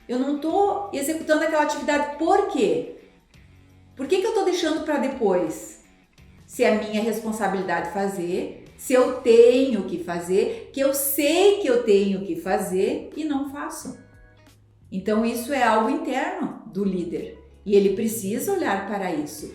Eu não estou executando aquela atividade. Por quê? Por que eu estou deixando para depois? Se é minha responsabilidade fazer, se eu tenho que fazer, que eu sei que eu tenho que fazer e não faço. Então isso é algo interno do líder e ele precisa olhar para isso.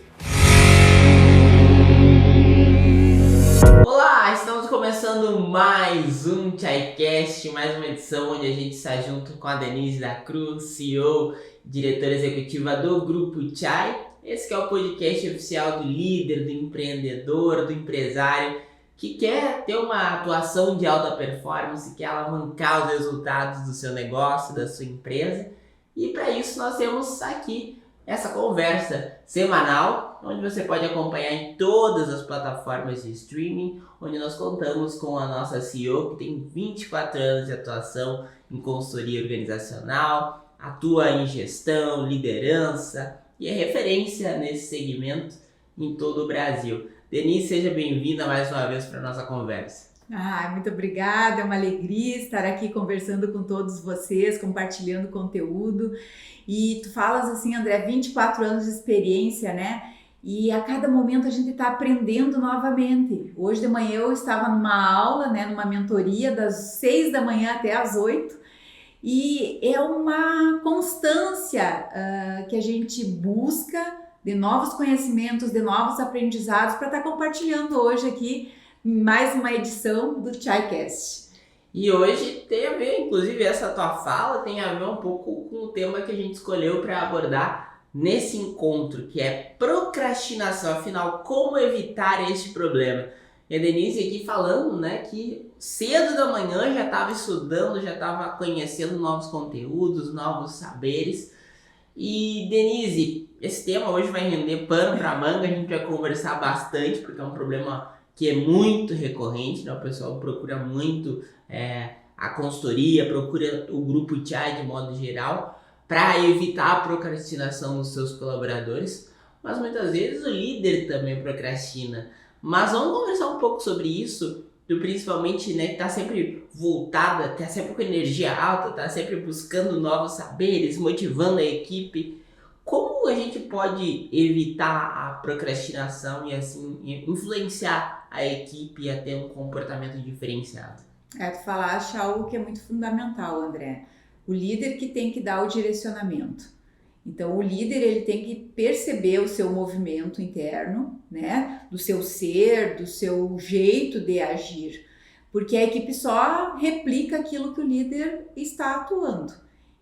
Olá, estamos começando mais um ChaiCast, mais uma edição onde a gente está junto com a Denise da Cruz, CEO, diretora executiva do Grupo Chai. Esse que é o podcast oficial do líder, do empreendedor, do empresário que quer ter uma atuação de alta performance, quer alavancar os resultados do seu negócio, da sua empresa. E para isso nós temos aqui essa conversa semanal, onde você pode acompanhar em todas as plataformas de streaming, onde nós contamos com a nossa CEO, que tem 24 anos de atuação em consultoria organizacional, atua em gestão, liderança e é referência nesse segmento em todo o Brasil. Denise, seja bem-vinda mais uma vez para a nossa conversa. Muito obrigada, é uma alegria estar aqui conversando com todos vocês, compartilhando conteúdo. E tu falas assim, André, 24 anos de experiência, né? E a cada momento a gente está aprendendo novamente. Hoje de manhã eu estava numa aula, né, numa mentoria das 6 da manhã até as 8. E é uma constância que a gente busca de novos conhecimentos, de novos aprendizados para estar compartilhando hoje aqui mais uma edição do ChaiCast. E hoje tem a ver, inclusive essa tua fala tem a ver um pouco com o tema que a gente escolheu para abordar nesse encontro, que é procrastinação. Afinal, como evitar este problema? E a Denise aqui falando, né, que cedo da manhã já estava estudando, já estava conhecendo novos conteúdos, novos saberes. E Denise, esse tema hoje vai render pano para manga, a gente vai conversar bastante, porque é um problema que é muito recorrente, né? O pessoal procura muito a consultoria, procura o grupo Chai de modo geral para evitar a procrastinação dos seus colaboradores, mas muitas vezes o líder também procrastina. Mas vamos conversar um pouco sobre isso, principalmente, né, que está sempre voltada, está sempre com energia alta, está sempre buscando novos saberes, motivando a equipe. Como a gente pode evitar a procrastinação e assim influenciar a equipe a ter um comportamento diferenciado? Tu falaste algo que é muito fundamental, André. O líder que tem que dar o direcionamento. Então, o líder ele tem que perceber o seu movimento interno, né? Do seu ser, do seu jeito de agir. Porque a equipe só replica aquilo que o líder está atuando.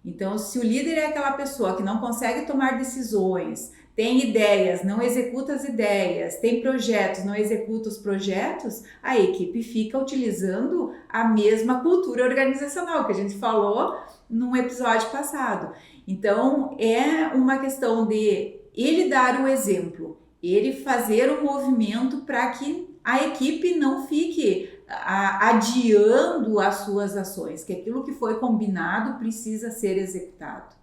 Então, se o líder é aquela pessoa que não consegue tomar decisões, tem ideias, não executa as ideias, tem projetos, não executa os projetos, a equipe fica utilizando a mesma cultura organizacional que a gente falou num episódio passado. Então, é uma questão de ele dar o exemplo, ele fazer o movimento para que a equipe não fique adiando as suas ações, que aquilo que foi combinado precisa ser executado.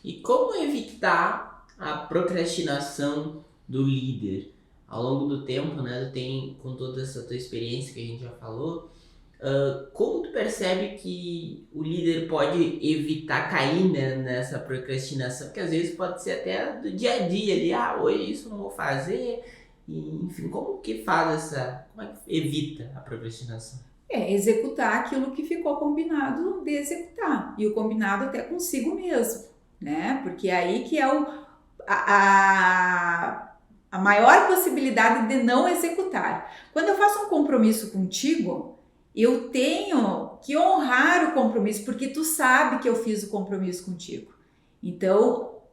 E como evitar a procrastinação do líder? Ao longo do tempo, né, tu tem, com toda essa tua experiência que a gente já falou, como tu percebe que o líder pode evitar cair, né, nessa procrastinação? Porque às vezes pode ser até do dia a dia ali, hoje isso não vou fazer, e, enfim, como que evita a procrastinação? Executar aquilo que ficou combinado de executar, e o combinado até consigo mesmo, né? Porque aí que é a maior possibilidade de não executar. Quando eu faço um compromisso contigo, eu tenho que honrar o compromisso, porque tu sabe que eu fiz o compromisso contigo. Então,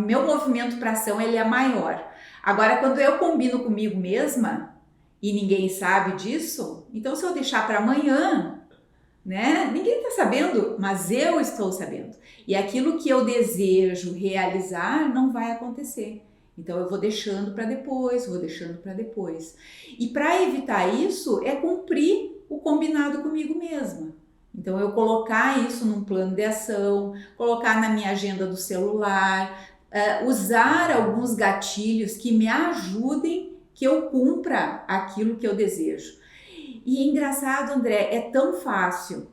meu movimento para ação ele é maior. Agora, quando eu combino comigo mesma e ninguém sabe disso, então se eu deixar para amanhã, né? Ninguém está sabendo, mas eu estou sabendo. E aquilo que eu desejo realizar não vai acontecer. Então eu vou deixando para depois, E para evitar isso é cumprir o combinado comigo mesma. Então eu colocar isso num plano de ação, colocar na minha agenda do celular, usar alguns gatilhos que me ajudem que eu cumpra aquilo que eu desejo. E é engraçado, André, é tão fácil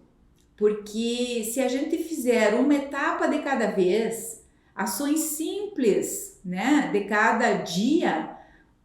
Porque se a gente fizer uma etapa de cada vez, ações simples, né, de cada dia,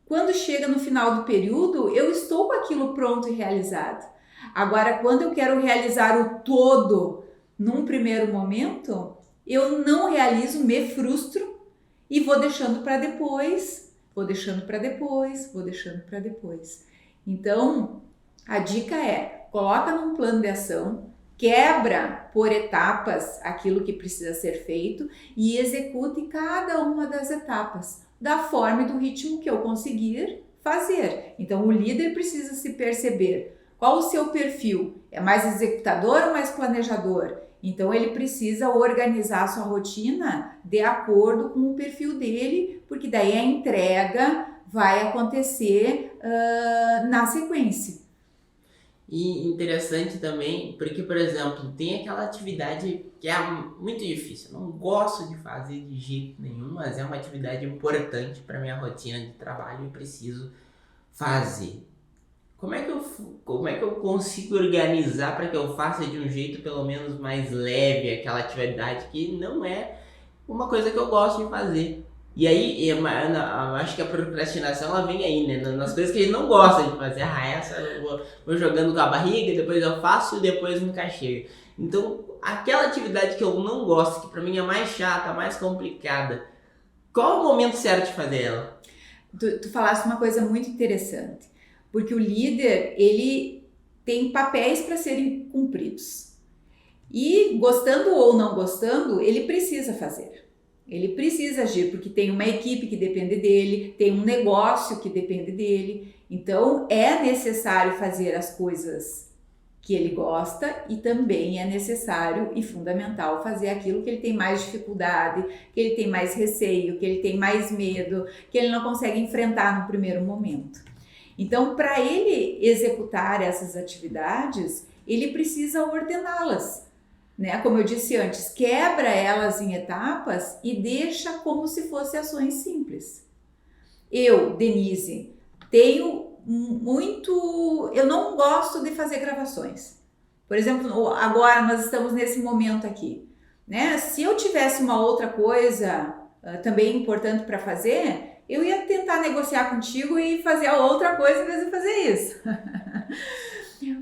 quando chega no final do período, eu estou com aquilo pronto e realizado. Agora, quando eu quero realizar o todo num primeiro momento, eu não realizo, me frustro e vou deixando para depois, vou deixando para depois, vou deixando para depois. Então, a dica é, coloca num plano de ação, quebra por etapas aquilo que precisa ser feito e execute cada uma das etapas da forma e do ritmo que eu conseguir fazer. Então, o líder precisa se perceber qual o seu perfil, é mais executador ou mais planejador? Então, ele precisa organizar a sua rotina de acordo com o perfil dele, porque daí a entrega vai acontecer na sequência. E interessante também, porque, por exemplo, tem aquela atividade que é muito difícil. Eu não gosto de fazer de jeito nenhum, mas é uma atividade importante para minha rotina de trabalho e eu preciso fazer. Como é que eu consigo organizar para que eu faça de um jeito pelo menos mais leve aquela atividade que não é uma coisa que eu gosto de fazer? E aí, eu acho que a procrastinação ela vem aí, né? Nas coisas que a gente não gosta de fazer. Essa eu vou jogando com a barriga, depois eu faço e depois nunca chego. Então, aquela atividade que eu não gosto, que pra mim é mais chata, mais complicada, qual é o momento certo de fazer ela? Tu falaste uma coisa muito interessante, porque o líder, ele tem papéis para serem cumpridos. E gostando ou não gostando, ele precisa fazer. Ele precisa agir, porque tem uma equipe que depende dele, tem um negócio que depende dele. Então, é necessário fazer as coisas que ele gosta e também é necessário e fundamental fazer aquilo que ele tem mais dificuldade, que ele tem mais receio, que ele tem mais medo, que ele não consegue enfrentar no primeiro momento. Então, para ele executar essas atividades, ele precisa ordená-las. Né? Como eu disse antes, quebra elas em etapas e deixa como se fossem ações simples. Eu, Denise, tenho eu não gosto de fazer gravações. Por exemplo, agora nós estamos nesse momento aqui. Né? Se eu tivesse uma outra coisa também importante para fazer, eu ia tentar negociar contigo e fazer a outra coisa em vez de fazer isso.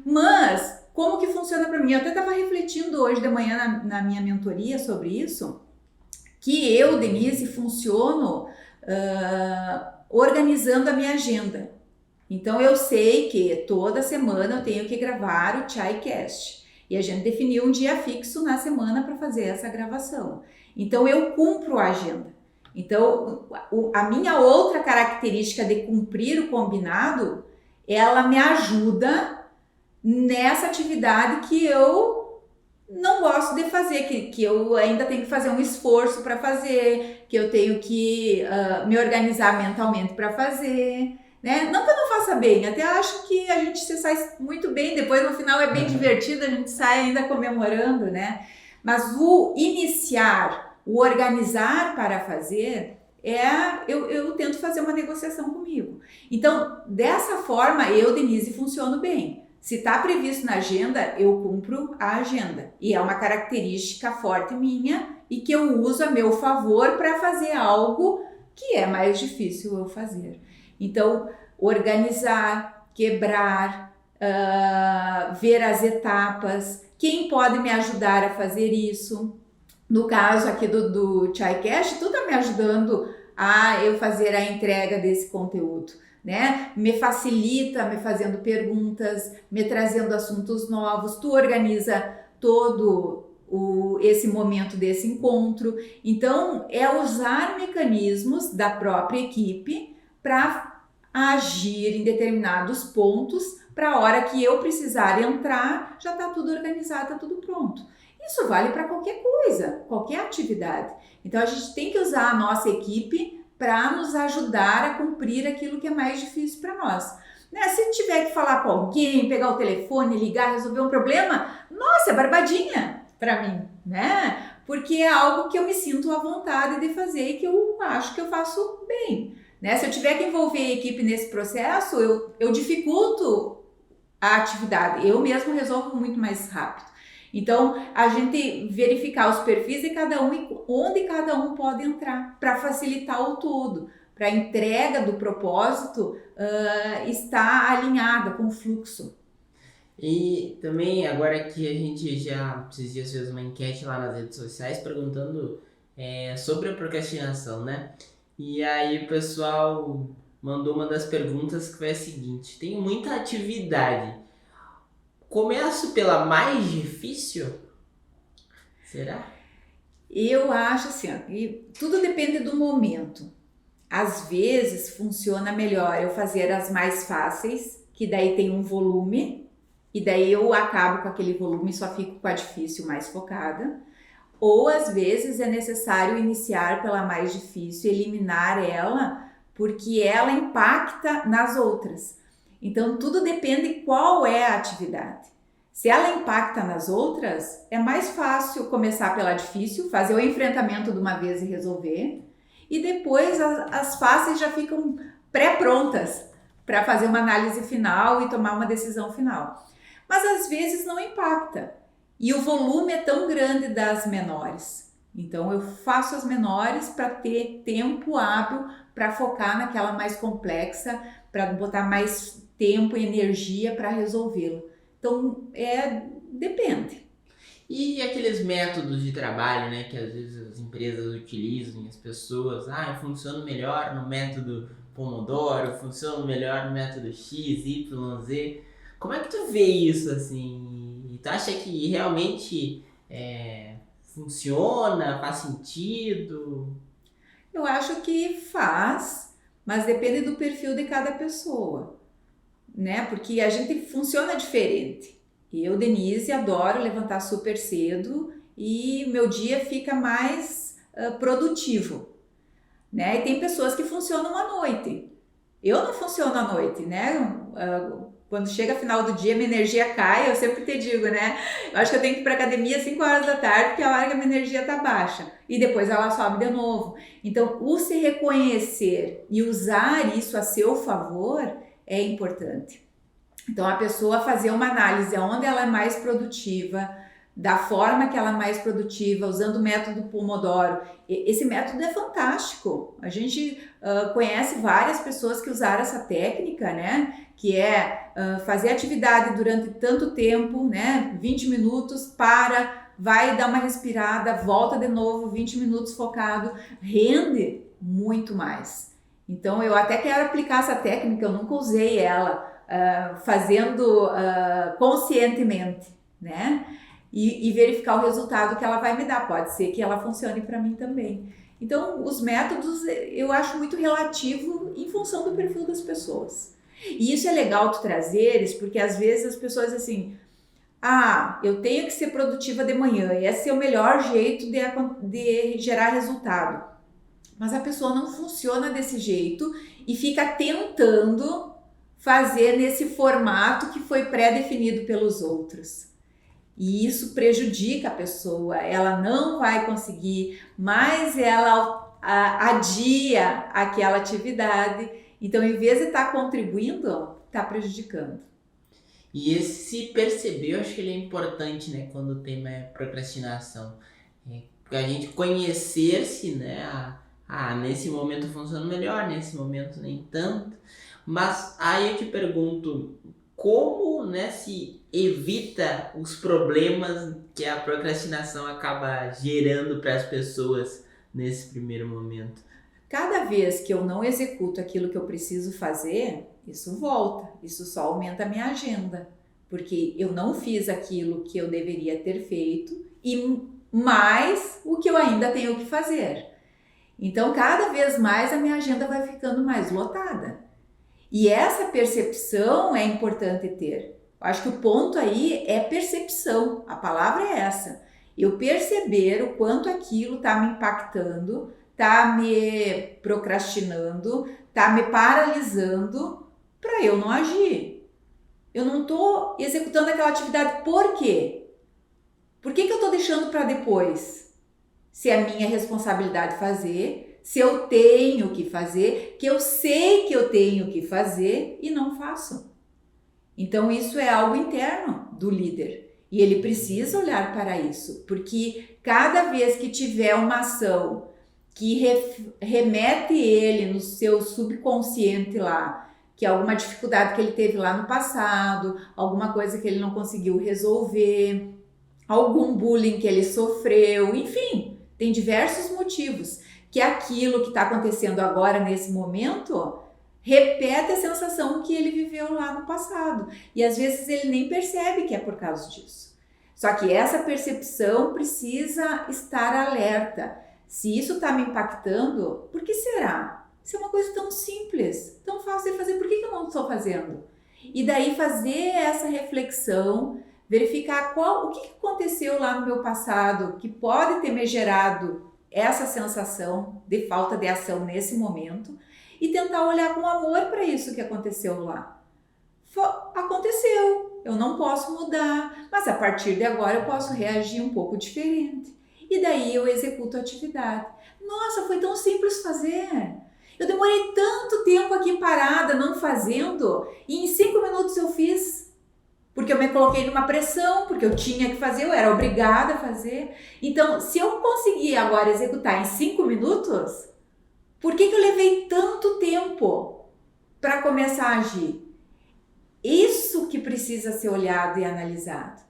Mas como que funciona para mim? Eu até estava refletindo hoje de manhã na minha mentoria sobre isso, que eu, Denise, funciono organizando a minha agenda. Então, eu sei que toda semana eu tenho que gravar o ChaiCast. E a gente definiu um dia fixo na semana para fazer essa gravação. Então, eu cumpro a agenda. Então, a minha outra característica de cumprir o combinado, ela me ajuda nessa atividade que eu não gosto de fazer, que eu ainda tenho que fazer um esforço para fazer, que eu tenho que me organizar mentalmente para fazer, né? Não que eu não faça bem, até acho que a gente se sai muito bem, depois no final é bem divertido, a gente sai ainda comemorando, né? Mas o iniciar, o organizar para fazer, eu tento fazer uma negociação comigo. Então, dessa forma, eu, Denise, funciono bem. Se está previsto na agenda, eu cumpro a agenda. E é uma característica forte minha e que eu uso a meu favor para fazer algo que é mais difícil eu fazer. Então, organizar, quebrar, ver as etapas, quem pode me ajudar a fazer isso. No caso aqui do ChaiCast, tu está me ajudando a eu fazer a entrega desse conteúdo. Né? Me facilita, me fazendo perguntas, me trazendo assuntos novos, tu organiza todo esse momento desse encontro. Então, é usar mecanismos da própria equipe para agir em determinados pontos, para a hora que eu precisar entrar, já está tudo organizado, está tudo pronto. Isso vale para qualquer coisa, qualquer atividade. Então, a gente tem que usar a nossa equipe para nos ajudar a cumprir aquilo que é mais difícil para nós. Né? Se tiver que falar com alguém, pegar o telefone, ligar, resolver um problema, nossa, é barbadinha para mim, né? Porque é algo que eu me sinto à vontade de fazer e que eu acho que eu faço bem. Né? Se eu tiver que envolver a equipe nesse processo, eu dificulto a atividade. Eu mesmo resolvo muito mais rápido. Então, a gente verificar os perfis de cada um e onde cada um pode entrar para facilitar o todo, para a entrega do propósito estar alinhada com o fluxo. E também, agora que a gente já, esses dias, fez uma enquete lá nas redes sociais perguntando sobre a procrastinação, né? E aí o pessoal mandou uma das perguntas que foi a seguinte: tenho muita atividade, começo pela mais difícil? Será? Eu acho assim, ó, e tudo depende do momento. Às vezes funciona melhor eu fazer as mais fáceis, que daí tem um volume, e daí eu acabo com aquele volume e só fico com a difícil mais focada. Ou às vezes é necessário iniciar pela mais difícil, eliminar ela, porque ela impacta nas outras. Então tudo depende qual é a atividade. Se ela impacta nas outras, é mais fácil começar pela difícil, fazer o enfrentamento de uma vez e resolver. E depois as fáceis já ficam pré-prontas para fazer uma análise final e tomar uma decisão final. Mas às vezes não impacta. E o volume é tão grande das menores. Então eu faço as menores para ter tempo hábil para focar naquela mais complexa, para botar mais tempo e energia para resolvê-lo. Então depende. E aqueles métodos de trabalho, né, que às vezes as empresas utilizam, as pessoas, eu funciono melhor no método Pomodoro, funciono melhor no método X, Y, Z. Como é que tu vê isso, assim? E tu acha que realmente funciona, faz sentido? Eu acho que faz, mas depende do perfil de cada pessoa, né? Porque a gente funciona diferente. Eu, Denise, adoro levantar super cedo e meu dia fica mais produtivo, né? E tem pessoas que funcionam à noite. Eu não funciono à noite, né? Quando chega final do dia, minha energia cai, eu sempre te digo, né? Eu acho que eu tenho que ir para academia às 5 horas da tarde, porque é a hora que a minha energia tá baixa. E depois ela sobe de novo. Então, o se reconhecer e usar isso a seu favor é importante. Então, a pessoa fazer uma análise onde ela é mais produtiva, da forma que ela é mais produtiva, usando o método Pomodoro. Esse método é fantástico. A gente conhece várias pessoas que usaram essa técnica, né? Que é fazer atividade durante tanto tempo, né? 20 minutos, vai dar uma respirada, volta de novo, 20 minutos focado, rende muito mais. Então, eu até quero aplicar essa técnica, eu nunca usei ela, fazendo conscientemente, né? E verificar o resultado que ela vai me dar. Pode ser que ela funcione para mim também. Então, os métodos eu acho muito relativo em função do perfil das pessoas. E isso é legal tu trazeres, porque às vezes as pessoas assim, eu tenho que ser produtiva de manhã, esse é o melhor jeito de gerar resultado. Mas a pessoa não funciona desse jeito e fica tentando fazer nesse formato que foi pré-definido pelos outros. E isso prejudica a pessoa, ela não vai conseguir, mas ela adia aquela atividade. Então, em vez de estar contribuindo, está prejudicando. E esse perceber, eu acho que ele é importante, né, quando o tema é procrastinação. A gente conhecer-se, né, nesse momento funciona melhor, nesse momento nem tanto. Mas aí eu te pergunto, como, né, se evita os problemas que a procrastinação acaba gerando para as pessoas nesse primeiro momento? Cada vez que eu não executo aquilo que eu preciso fazer, isso volta, isso só aumenta a minha agenda, porque eu não fiz aquilo que eu deveria ter feito e mais o que eu ainda tenho que fazer. Então, cada vez mais a minha agenda vai ficando mais lotada. E essa percepção é importante ter. Eu acho que o ponto aí é percepção, a palavra é essa. Eu perceber o quanto aquilo está me impactando, está me procrastinando, está me paralisando para eu não agir. Eu não estou executando aquela atividade por quê? Por que eu estou deixando para depois? Se é minha responsabilidade fazer, se eu tenho que fazer, que eu sei que eu tenho que fazer e não faço. Então isso é algo interno do líder. E ele precisa olhar para isso, porque cada vez que tiver uma ação que remete ele no seu subconsciente lá, que é alguma dificuldade que ele teve lá no passado, alguma coisa que ele não conseguiu resolver, algum bullying que ele sofreu, enfim, tem diversos motivos que aquilo que está acontecendo agora nesse momento repete a sensação que ele viveu lá no passado. E às vezes ele nem percebe que é por causa disso. Só que essa percepção precisa estar alerta. Se isso está me impactando, por que será? Se é uma coisa tão simples, tão fácil de fazer, por que eu não estou fazendo? E daí fazer essa reflexão, verificar o que aconteceu lá no meu passado que pode ter me gerado essa sensação de falta de ação nesse momento e tentar olhar com amor para isso que aconteceu lá. Aconteceu, eu não posso mudar, mas a partir de agora eu posso reagir um pouco diferente. E daí eu executo a atividade. Nossa, foi tão simples fazer. Eu demorei tanto tempo aqui parada, não fazendo, e em 5 minutos eu fiz. Porque eu me coloquei numa pressão, porque eu tinha que fazer, eu era obrigada a fazer. Então, se eu conseguir agora executar em 5 minutos, por que eu levei tanto tempo para começar a agir? Isso que precisa ser olhado e analisado.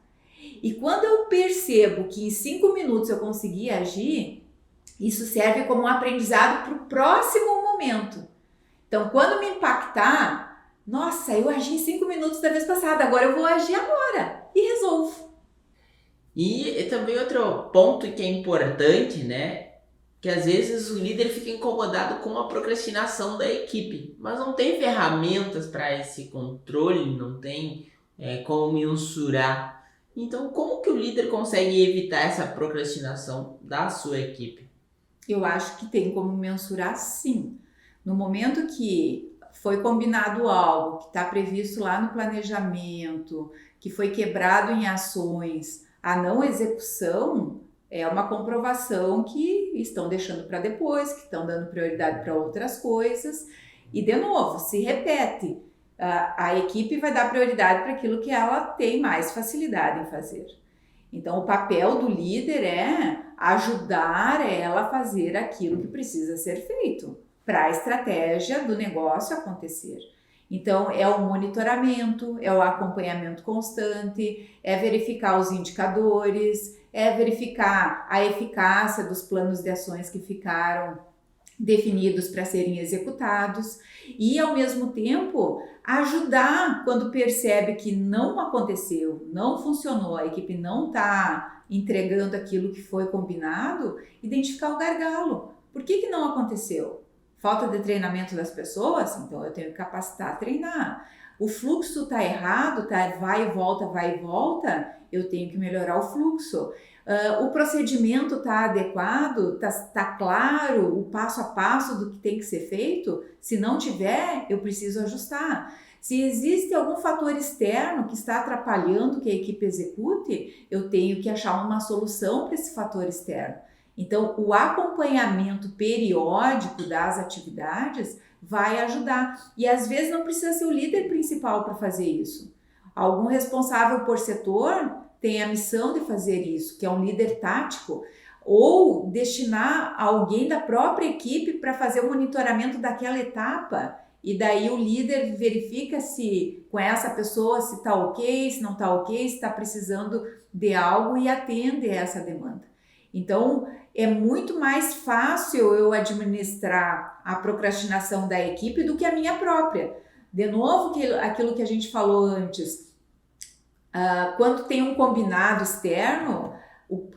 E quando eu percebo que em 5 minutos eu consegui agir, isso serve como um aprendizado para o próximo momento. Então, quando me impactar, nossa, eu agi em 5 minutos da vez passada, agora eu vou agir agora e resolvo. E também outro ponto que é importante, né? Que às vezes o líder fica incomodado com a procrastinação da equipe, mas não tem ferramentas para esse controle, não tem como mensurar. Então, como que o líder consegue evitar essa procrastinação da sua equipe? Eu acho que tem como mensurar, sim. No momento que foi combinado algo que está previsto lá no planejamento, que foi quebrado em ações, a não execução é uma comprovação que estão deixando para depois, que estão dando prioridade para outras coisas. E, de novo, se repete. A equipe vai dar prioridade para aquilo que ela tem mais facilidade em fazer. Então, o papel do líder é ajudar ela a fazer aquilo que precisa ser feito para a estratégia do negócio acontecer. Então, é o monitoramento, é o acompanhamento constante, é verificar os indicadores, é verificar a eficácia dos planos de ações que ficaram definidos para serem executados e, ao mesmo tempo, ajudar quando percebe que não aconteceu, não funcionou, a equipe não está entregando aquilo que foi combinado, identificar o gargalo. Por que não aconteceu? Falta de treinamento das pessoas? Então eu tenho que capacitar a treinar. O fluxo está errado, tá? Vai e volta, eu tenho que melhorar o fluxo. O procedimento está adequado, está claro o passo a passo do que tem que ser feito? Se não tiver, eu preciso ajustar. Se existe algum fator externo que está atrapalhando que a equipe execute, eu tenho que achar uma solução para esse fator externo. Então, o acompanhamento periódico das atividades vai ajudar. E às vezes não precisa ser o líder principal para fazer isso. Algum responsável por setor tem a missão de fazer isso, que é um líder tático, ou destinar alguém da própria equipe para fazer o monitoramento daquela etapa. E daí o líder verifica se com essa pessoa se está ok, se não está ok, se está precisando de algo e atende a essa demanda. Então, é muito mais fácil eu administrar a procrastinação da equipe do que a minha própria. De novo, aquilo que a gente falou antes, quando tem um combinado externo,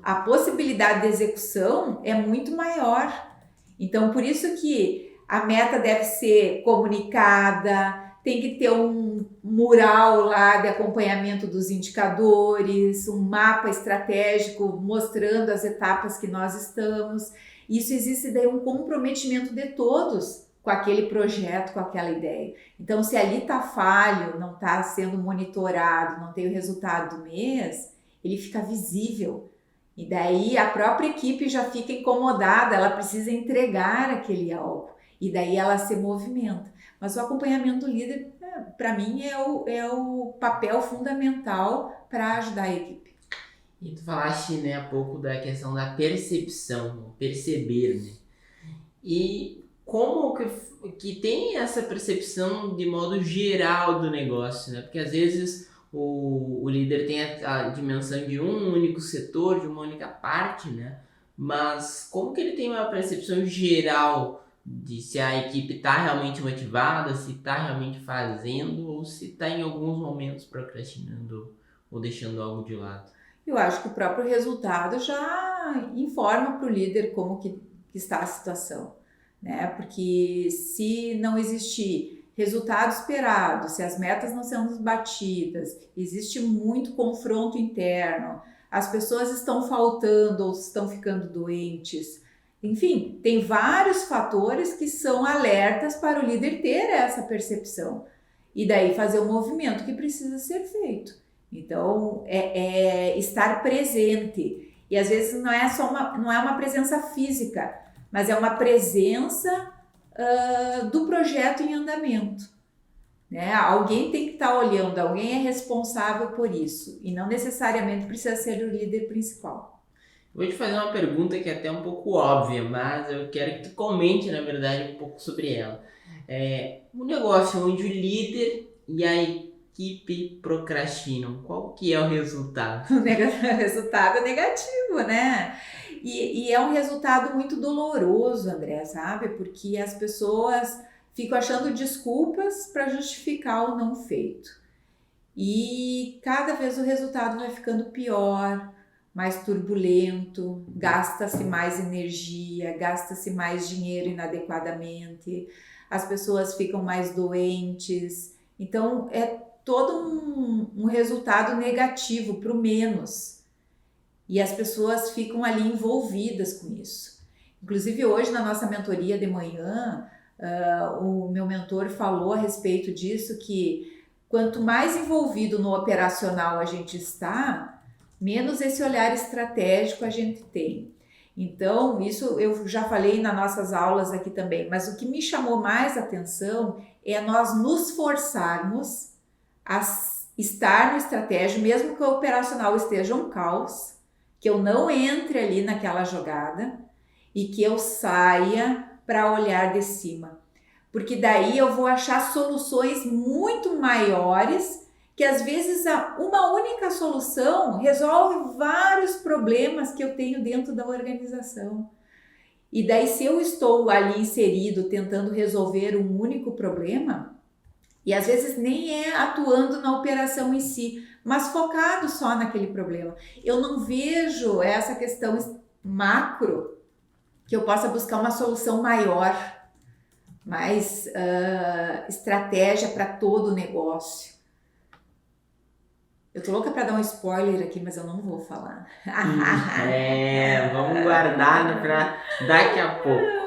a possibilidade de execução é muito maior. Então, por isso que a meta deve ser comunicada, tem que ter um mural lá de acompanhamento dos indicadores, um mapa estratégico mostrando as etapas que nós estamos. Isso existe daí um comprometimento de todos com aquele projeto, com aquela ideia. Então, se ali está falho, não está sendo monitorado, não tem o resultado do mês, ele fica visível. E daí a própria equipe já fica incomodada, ela precisa entregar aquele algo. E daí ela se movimenta. Mas o acompanhamento do líder, para mim, é o papel fundamental para ajudar a equipe. E tu falaste, né, há pouco da questão da percepção, perceber, né? E como que tem essa percepção de modo geral do negócio, né? Porque às vezes o líder tem a dimensão de um único setor, de uma única parte, né? Mas como que ele tem uma percepção geral de se a equipe está realmente motivada, se está realmente fazendo ou se está em alguns momentos procrastinando ou deixando algo de lado? Eu acho que o próprio resultado já informa para o líder como que está a situação, né? Porque se não existir resultado esperado, se as metas não são batidas, existe muito confronto interno, as pessoas estão faltando ou estão ficando doentes. Enfim, tem vários fatores que são alertas para o líder ter essa percepção e daí fazer o movimento que precisa ser feito. Então, é estar presente. E às vezes não é uma presença física, mas é uma presença do projeto em andamento. Né? Alguém tem que estar olhando, alguém é responsável por isso. E não necessariamente precisa ser o líder principal. Vou te fazer uma pergunta que é até um pouco óbvia, mas eu quero que tu comente, na verdade, um pouco sobre ela. Um negócio onde o líder e a equipe procrastinam, qual que é o resultado? O resultado é negativo, né? E é um resultado muito doloroso, André, sabe? Porque as pessoas ficam achando desculpas para justificar o não feito. E cada vez o resultado vai ficando pior, mais turbulento, gasta-se mais energia, gasta-se mais dinheiro inadequadamente, as pessoas ficam mais doentes. Então, é todo um resultado negativo para o menos. E as pessoas ficam ali envolvidas com isso. Inclusive, hoje na nossa mentoria de manhã, o meu mentor falou a respeito disso, que quanto mais envolvido no operacional a gente está, menos esse olhar estratégico a gente tem. Então, isso eu já falei nas nossas aulas aqui também, mas o que me chamou mais atenção é nós nos forçarmos a estar no estratégia, mesmo que o operacional esteja um caos, que eu não entre ali naquela jogada e que eu saia para olhar de cima. Porque daí eu vou achar soluções muito maiores, que às vezes uma única solução resolve vários problemas que eu tenho dentro da organização. E daí, se eu estou ali inserido tentando resolver um único problema, e às vezes nem é atuando na operação em si, mas focado só naquele problema, eu não vejo essa questão macro que eu possa buscar uma solução maior, mais estratégia para todo o negócio. Eu tô louca para dar um spoiler aqui, mas eu não vou falar. Vamos guardar para daqui a pouco.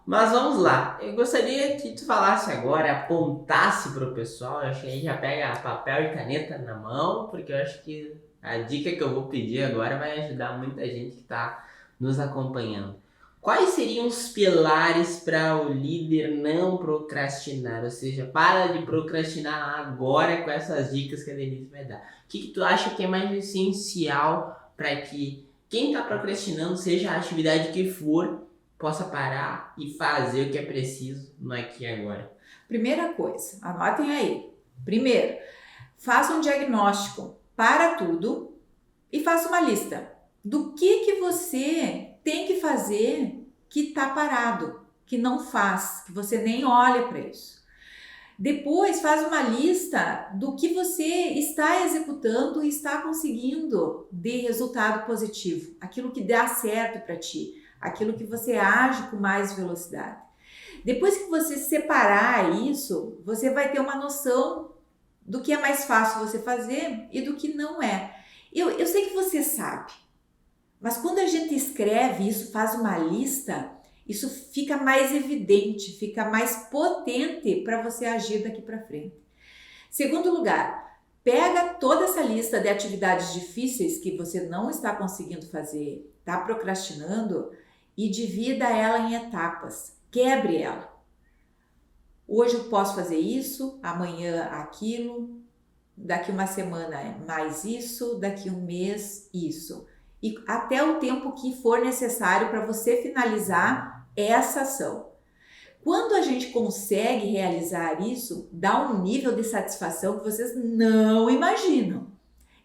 Mas vamos lá, eu gostaria que tu falasse agora, apontasse para o pessoal, eu acho que a gente já pega papel e caneta na mão, porque eu acho que a dica que eu vou pedir agora vai ajudar muita gente que está nos acompanhando. Quais seriam os pilares para o líder não procrastinar? Ou seja, para de procrastinar agora com essas dicas que a Denise vai dar. O que tu acha que é mais essencial para que quem está procrastinando, seja a atividade que for, possa parar e fazer o que é preciso no aqui e agora? Primeira coisa, anotem aí. Primeiro, faça um diagnóstico para tudo e faça uma lista do que você tem que fazer que está parado, que não faz, que você nem olha para isso. Depois faz uma lista do que você está executando e está conseguindo de resultado positivo, aquilo que dá certo para ti, aquilo que você age com mais velocidade. Depois que você separar isso, você vai ter uma noção do que é mais fácil você fazer e do que não é. Eu sei que você sabe, mas quando a gente escreve isso, faz uma lista, isso fica mais evidente, fica mais potente para você agir daqui para frente. Segundo lugar, pega toda essa lista de atividades difíceis que você não está conseguindo fazer, está procrastinando, e divida ela em etapas, quebre ela. Hoje eu posso fazer isso, amanhã aquilo, daqui uma semana é mais isso, daqui um mês isso. E até o tempo que for necessário para você finalizar essa ação. Quando a gente consegue realizar isso, dá um nível de satisfação que vocês não imaginam.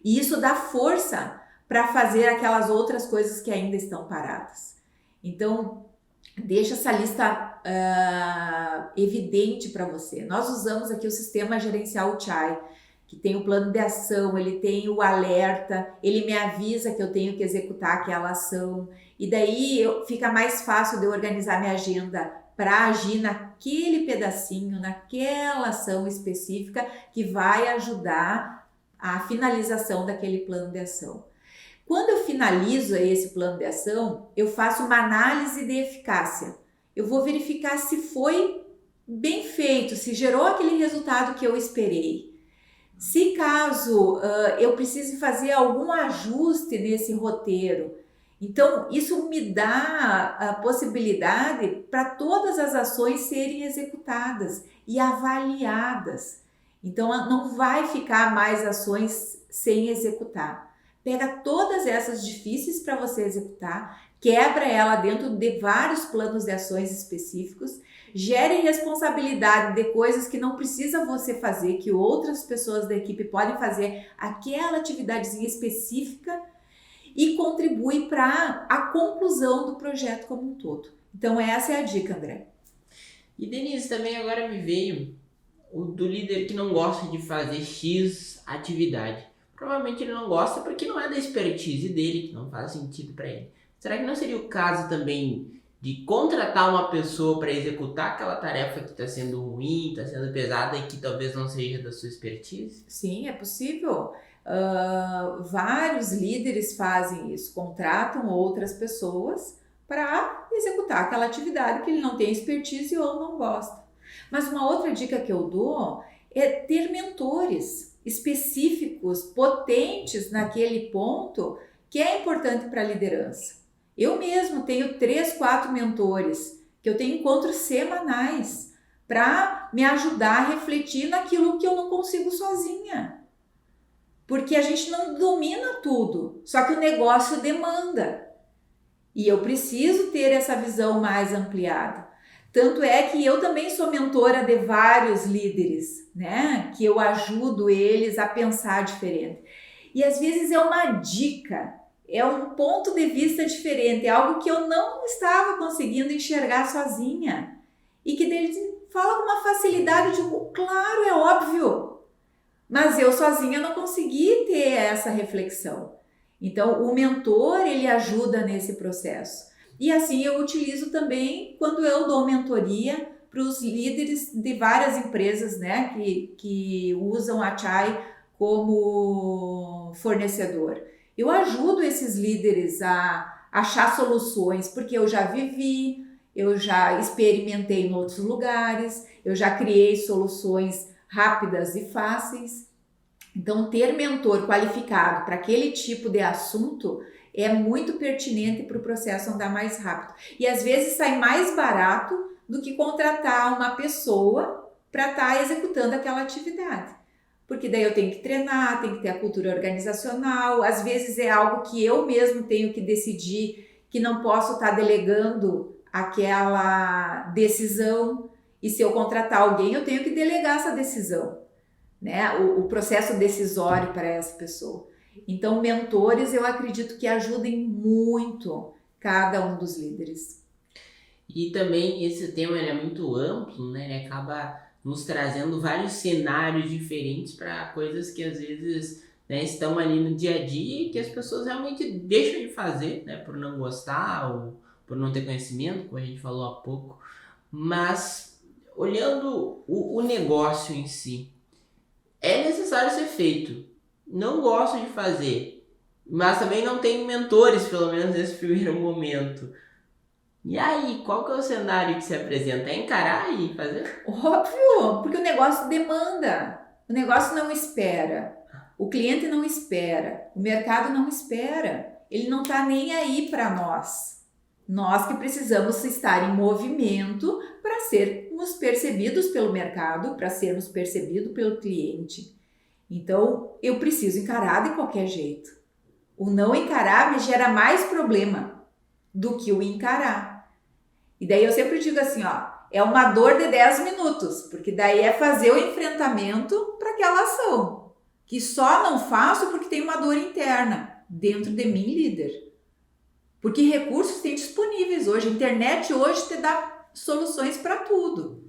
E isso dá força para fazer aquelas outras coisas que ainda estão paradas. Então, deixa essa lista evidente para você. Nós usamos aqui o sistema gerencial Chai, que tem o plano de ação, ele tem o alerta, ele me avisa que eu tenho que executar aquela ação. E daí fica mais fácil de eu organizar minha agenda para agir naquele pedacinho, naquela ação específica que vai ajudar a finalização daquele plano de ação. Quando eu finalizo esse plano de ação, eu faço uma análise de eficácia. Eu vou verificar se foi bem feito, se gerou aquele resultado que eu esperei. Se caso eu precise fazer algum ajuste nesse roteiro, então isso me dá a possibilidade para todas as ações serem executadas e avaliadas. Então não vai ficar mais ações sem executar. Pega todas essas difíceis para você executar, quebra ela dentro de vários planos de ações específicos, gere responsabilidade de coisas que não precisa você fazer, que outras pessoas da equipe podem fazer aquela atividadezinha específica e contribui para a conclusão do projeto como um todo. Então essa é a dica, André. E Denise, também agora me veio o do líder que não gosta de fazer X atividade. Provavelmente ele não gosta porque não é da expertise dele, que não faz sentido para ele. Será que não seria o caso também de contratar uma pessoa para executar aquela tarefa que está sendo ruim, está sendo pesada e que talvez não seja da sua expertise? Sim, é possível. Vários líderes fazem isso, contratam outras pessoas para executar aquela atividade que ele não tem expertise ou não gosta. Mas uma outra dica que eu dou é ter mentores específicos, potentes naquele ponto que é importante para a liderança. Eu mesmo tenho 3, 4 mentores que eu tenho encontros semanais para me ajudar a refletir naquilo que eu não consigo sozinha. Porque a gente não domina tudo, só que o negócio demanda. E eu preciso ter essa visão mais ampliada. Tanto é que eu também sou mentora de vários líderes, né? Que eu ajudo eles a pensar diferente. E às vezes é uma dica, é um ponto de vista diferente, é algo que eu não estava conseguindo enxergar sozinha. E que eles falam com uma facilidade, eu digo, claro, é óbvio. Mas eu sozinha não consegui ter essa reflexão. Então, o mentor, ele ajuda nesse processo. E assim eu utilizo também quando eu dou mentoria para os líderes de várias empresas, né, que usam a Chai como fornecedor. Eu ajudo esses líderes a achar soluções, porque eu já vivi, eu já experimentei em outros lugares, eu já criei soluções rápidas e fáceis. Então, ter mentor qualificado para aquele tipo de assunto é muito pertinente para o processo andar mais rápido. E às vezes sai mais barato do que contratar uma pessoa para estar executando aquela atividade. Porque daí eu tenho que treinar, tenho que ter a cultura organizacional, às vezes é algo que eu mesmo tenho que decidir, que não posso estar delegando aquela decisão. E se eu contratar alguém, eu tenho que delegar essa decisão, né? O processo decisório para essa pessoa. Então, mentores, eu acredito que ajudem muito cada um dos líderes. E também esse tema ele é muito amplo, né? Ele acaba nos trazendo vários cenários diferentes para coisas que às vezes, né, estão ali no dia a dia e que as pessoas realmente deixam de fazer, né? Por não gostar ou por não ter conhecimento, como a gente falou há pouco. Mas, olhando o negócio em si, é necessário ser feito. Não gosto de fazer, mas também não tenho mentores, pelo menos nesse primeiro momento. E aí, qual que é o cenário que se apresenta? É encarar e fazer? Óbvio, porque o negócio demanda, o negócio não espera, o cliente não espera, o mercado não espera, ele não está nem aí para nós. Nós que precisamos estar em movimento para sermos percebidos pelo mercado, para sermos percebidos pelo cliente. Então, eu preciso encarar de qualquer jeito. O não encarar me gera mais problema do que o encarar. E daí eu sempre digo assim, ó, é uma dor de 10 minutos, porque daí é fazer o enfrentamento para aquela ação, que só não faço porque tem uma dor interna dentro de mim, líder. Porque recursos tem disponíveis hoje, a internet hoje te dá soluções para tudo.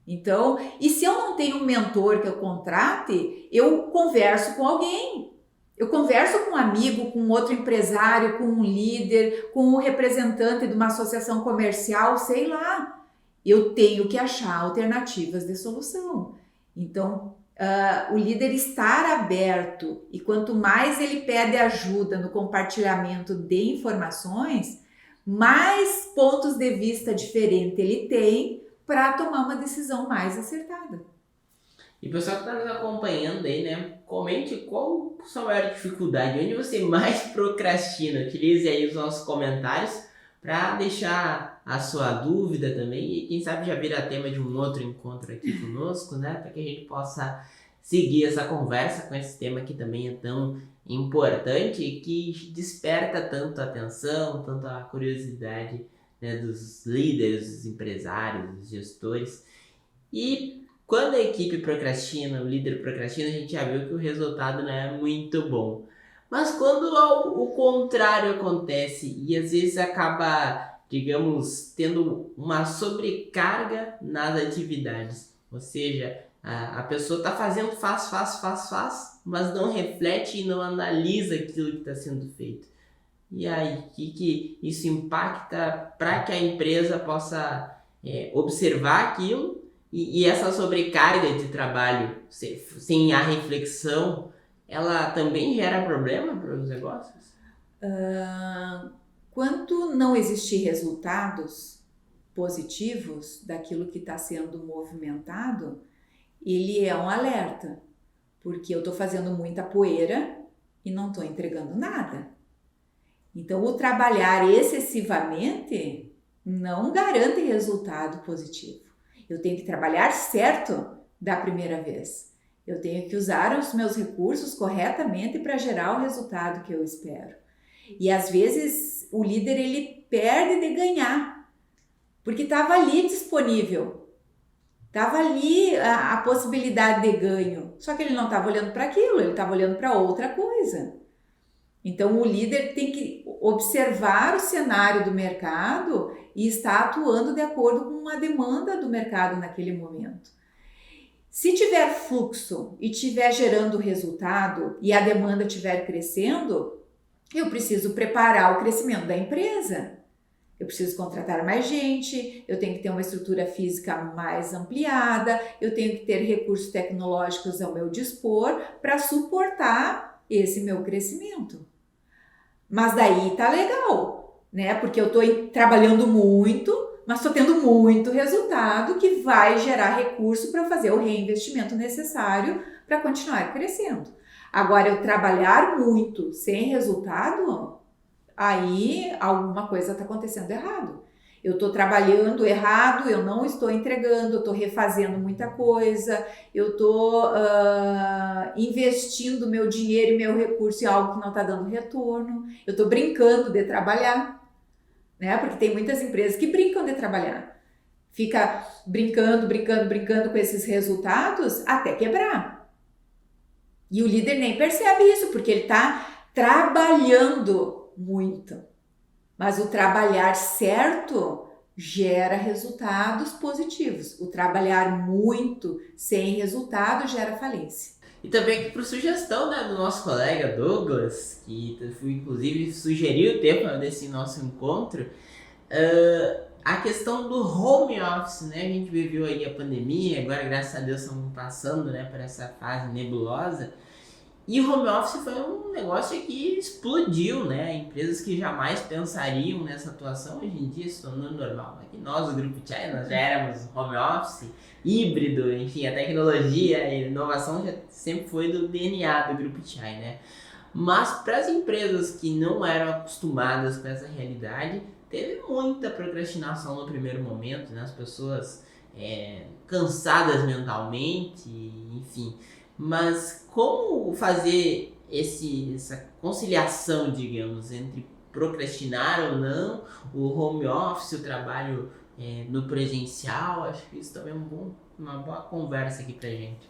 Então, e se eu não tenho um mentor que eu contrate, eu converso com alguém. Eu converso com um amigo, com outro empresário, com um líder, com um representante de uma associação comercial, sei lá. Eu tenho que achar alternativas de solução. Então, o líder estar aberto, e quanto mais ele pede ajuda no compartilhamento de informações, mais pontos de vista diferentes ele tem para tomar uma decisão mais acertada. E o pessoal que está nos acompanhando aí, né? Comente qual a sua maior dificuldade, onde você mais procrastina. Utilize aí os nossos comentários para deixar a sua dúvida também. E quem sabe já vira tema de um outro encontro aqui conosco, né? Para que a gente possa seguir essa conversa com esse tema que também é tão importante e que desperta tanto a atenção, tanto a curiosidade, né, dos líderes, dos empresários, dos gestores. E quando a equipe procrastina, o líder procrastina, a gente já viu que o resultado não é muito bom. Mas quando o contrário acontece e às vezes acaba, digamos, tendo uma sobrecarga nas atividades, ou seja, a pessoa está fazendo, faz, mas não reflete e não analisa aquilo que está sendo feito. E aí, que isso impacta para que a empresa possa observar aquilo e essa sobrecarga de trabalho sem a reflexão, ela também gera problema para os negócios? Quando não existir resultados positivos daquilo que está sendo movimentado, ele é um alerta, porque eu estou fazendo muita poeira e não estou entregando nada. Então, o trabalhar excessivamente não garante resultado positivo. Eu tenho que trabalhar certo da primeira vez. Eu tenho que usar os meus recursos corretamente para gerar o resultado que eu espero. E às vezes o líder ele perde de ganhar, porque estava ali disponível. Estava ali a possibilidade de ganho, só que ele não estava olhando para aquilo, ele estava olhando para outra coisa. Então, o líder tem que observar o cenário do mercado e estar atuando de acordo com a demanda do mercado naquele momento. Se tiver fluxo e estiver gerando resultado e a demanda estiver crescendo, eu preciso preparar o crescimento da empresa. Eu preciso contratar mais gente, eu tenho que ter uma estrutura física mais ampliada, eu tenho que ter recursos tecnológicos ao meu dispor para suportar esse meu crescimento. Mas daí tá legal, né? Porque eu estou trabalhando muito, mas estou tendo muito resultado que vai gerar recurso para fazer o reinvestimento necessário para continuar crescendo. Agora, eu trabalhar muito sem resultado, aí alguma coisa está acontecendo errado. Eu estou trabalhando errado, eu não estou entregando, eu estou refazendo muita coisa, eu estou investindo meu dinheiro e meu recurso em algo que não está dando retorno, eu estou brincando de trabalhar, né? Porque tem muitas empresas que brincam de trabalhar. Fica brincando com esses resultados até quebrar. E o líder nem percebe isso, porque ele está trabalhando muito. Mas o trabalhar certo gera resultados positivos. O trabalhar muito sem resultado gera falência. E também aqui por sugestão, né, do nosso colega Douglas, que inclusive sugeriu o tema desse nosso encontro, a questão do home office, né? A gente viveu aí a pandemia, agora graças a Deus estamos passando, né, por essa fase nebulosa. E o home office foi um negócio que explodiu, né? Empresas que jamais pensariam nessa atuação hoje em dia se tornando normal. Aqui nós, o Grupo TI, nós já éramos home office, híbrido, enfim, a tecnologia e a inovação já sempre foi do DNA do Grupo TI, né? Mas para as empresas que não eram acostumadas com essa realidade, teve muita procrastinação no primeiro momento, né? As pessoas cansadas mentalmente, enfim. Mas como fazer essa conciliação, digamos, entre procrastinar ou não, o home office, o trabalho no presencial? Acho que isso também é uma boa conversa aqui pra gente.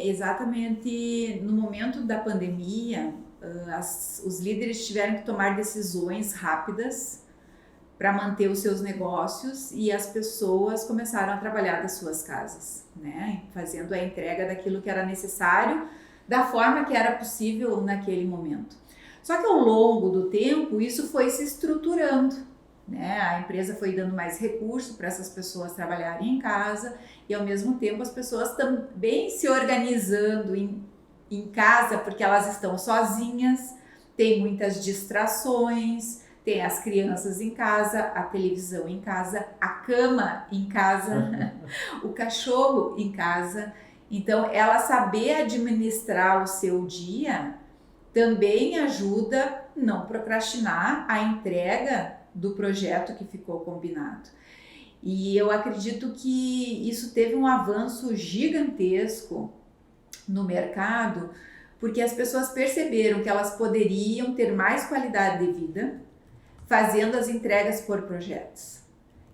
Exatamente no momento da pandemia, os líderes tiveram que tomar decisões rápidas para manter os seus negócios e as pessoas começaram a trabalhar das suas casas, né? Fazendo a entrega daquilo que era necessário, da forma que era possível naquele momento. Só que ao longo do tempo isso foi se estruturando, né? A empresa foi dando mais recurso para essas pessoas trabalharem em casa e ao mesmo tempo as pessoas também se organizando em casa porque elas estão sozinhas, tem muitas distrações, tem as crianças em casa, a televisão em casa, a cama em casa, o cachorro em casa. Então, ela saber administrar o seu dia também ajuda não procrastinar a entrega do projeto que ficou combinado. E eu acredito que isso teve um avanço gigantesco no mercado, porque as pessoas perceberam que elas poderiam ter mais qualidade de vida fazendo as entregas por projetos.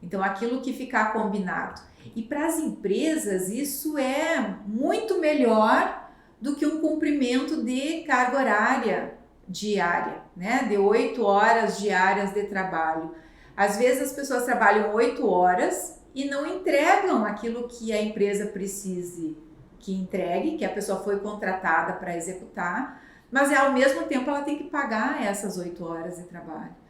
Então, aquilo que ficar combinado. E para as empresas, isso é muito melhor do que um cumprimento de carga horária diária, né? De 8 horas diárias de trabalho. Às vezes as pessoas trabalham 8 horas e não entregam aquilo que a empresa precise que entregue, que a pessoa foi contratada para executar, mas ao mesmo tempo ela tem que pagar essas 8 horas de trabalho.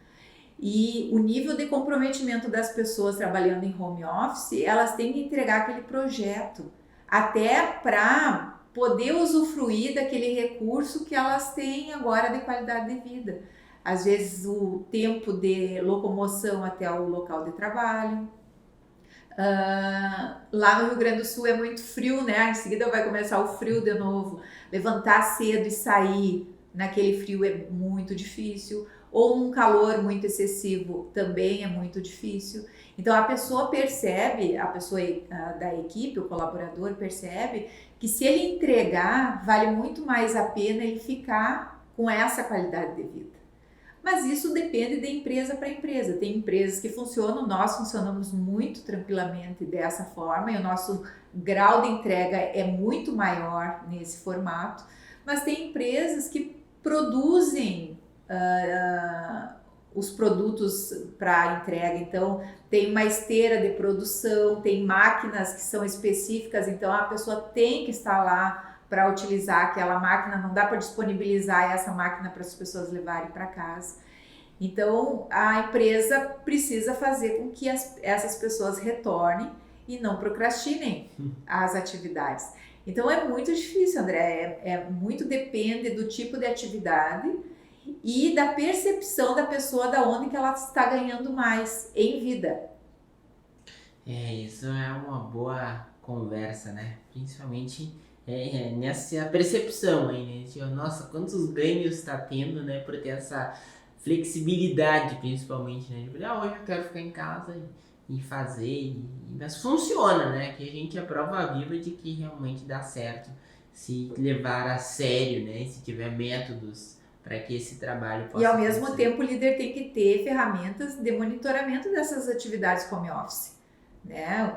E o nível de comprometimento das pessoas trabalhando em home office, elas têm que entregar aquele projeto, até para poder usufruir daquele recurso que elas têm agora de qualidade de vida. Às vezes o tempo de locomoção até o local de trabalho. Lá no Rio Grande do Sul é muito frio, né? Em seguida vai começar o frio de novo. Levantar cedo e sair naquele frio é muito difícil. Ou um calor muito excessivo também é muito difícil. Então a pessoa percebe, a pessoa da equipe, o colaborador percebe que se ele entregar, vale muito mais a pena ele ficar com essa qualidade de vida. Mas isso depende de empresa para empresa. Tem empresas que funcionam, nós funcionamos muito tranquilamente dessa forma e o nosso grau de entrega é muito maior nesse formato. Mas tem empresas que produzem os produtos para entrega, então tem uma esteira de produção, tem máquinas que são específicas, então a pessoa tem que estar lá para utilizar aquela máquina, não dá para disponibilizar essa máquina para as pessoas levarem para casa. Então a empresa precisa fazer com que essas pessoas retornem e não procrastinem as atividades. Então é muito difícil, André, muito depende do tipo de atividade e da percepção da pessoa da onde que ela está ganhando mais em vida. Isso é uma boa conversa, né? Principalmente nessa percepção aí, né? Nossa, quantos ganhos está tendo, né? Por ter essa flexibilidade, principalmente, né? Hoje eu quero ficar em casa e fazer, mas funciona, né? Que a gente é prova viva de que realmente dá certo se levar a sério, né? Se tiver métodos para que esse trabalho possa E ao mesmo acontecer. tempo o líder tem que ter ferramentas de monitoramento dessas atividades home office, né?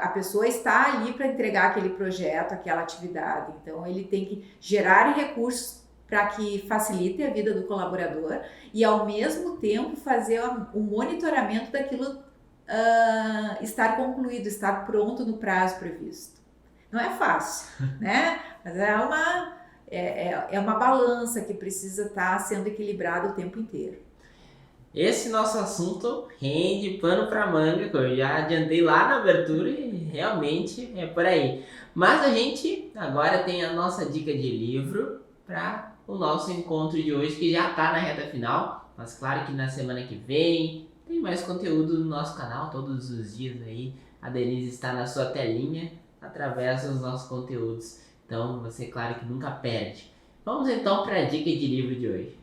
A pessoa está ali para entregar aquele projeto, aquela atividade, então ele tem que gerar recursos para que facilite a vida do colaborador e ao mesmo tempo fazer o monitoramento daquilo estar concluído, estar pronto no prazo previsto. Não é fácil, né? Mas é uma balança que precisa estar sendo equilibrada o tempo inteiro. Esse nosso assunto rende pano para manga, que eu já adiantei lá na abertura e realmente é por aí. Mas a gente agora tem a nossa dica de livro para o nosso encontro de hoje, que já está na reta final. Mas claro que na semana que vem tem mais conteúdo no nosso canal, todos os dias aí. A Denise está na sua telinha através dos nossos conteúdos. Então você, claro que nunca perde. Vamos então para a dica de livro de hoje.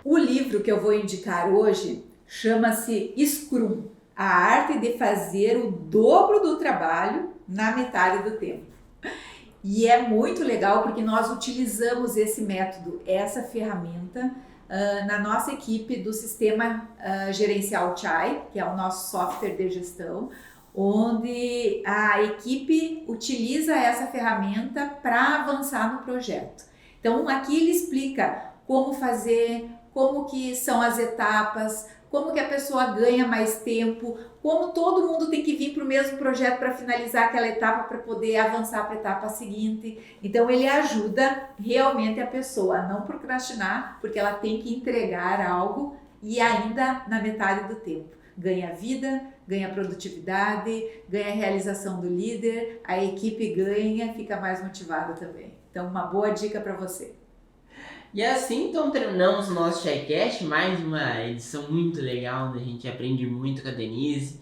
O livro que eu vou indicar hoje chama-se Scrum, a arte de fazer o dobro do trabalho na metade do tempo. E é muito legal porque nós utilizamos esse método, essa ferramenta, na nossa equipe do sistema gerencial Chai, que é o nosso software de gestão, onde a equipe utiliza essa ferramenta para avançar no projeto. Então aqui ele explica como fazer, como que são as etapas, como que a pessoa ganha mais tempo, como todo mundo tem que vir para o mesmo projeto para finalizar aquela etapa para poder avançar para a etapa seguinte. Então ele ajuda realmente a pessoa a não procrastinar, porque ela tem que entregar algo e ainda na metade do tempo. Ganha vida, ganha produtividade, ganha realização do líder, a equipe ganha, fica mais motivada também. Então uma boa dica para você. E assim, então, terminamos o nosso ShaiCast, mais uma edição muito legal, onde a gente aprende muito com a Denise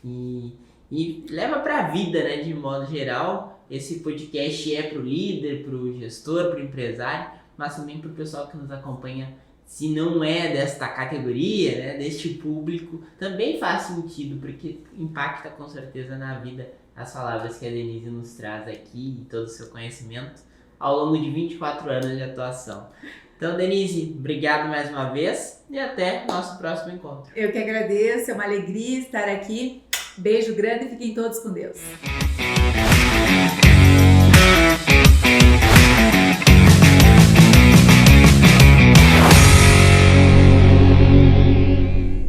e leva para a vida, né, de modo geral. Esse podcast é para o líder, para o gestor, para o empresário, mas também para o pessoal que nos acompanha, se não é desta categoria, né, deste público, também faz sentido, porque impacta com certeza na vida as palavras que a Denise nos traz aqui e todo o seu conhecimento ao longo de 24 anos de atuação. Então, Denise, obrigado mais uma vez e até nosso próximo encontro. Eu que agradeço, é uma alegria estar aqui. Beijo grande e fiquem todos com Deus.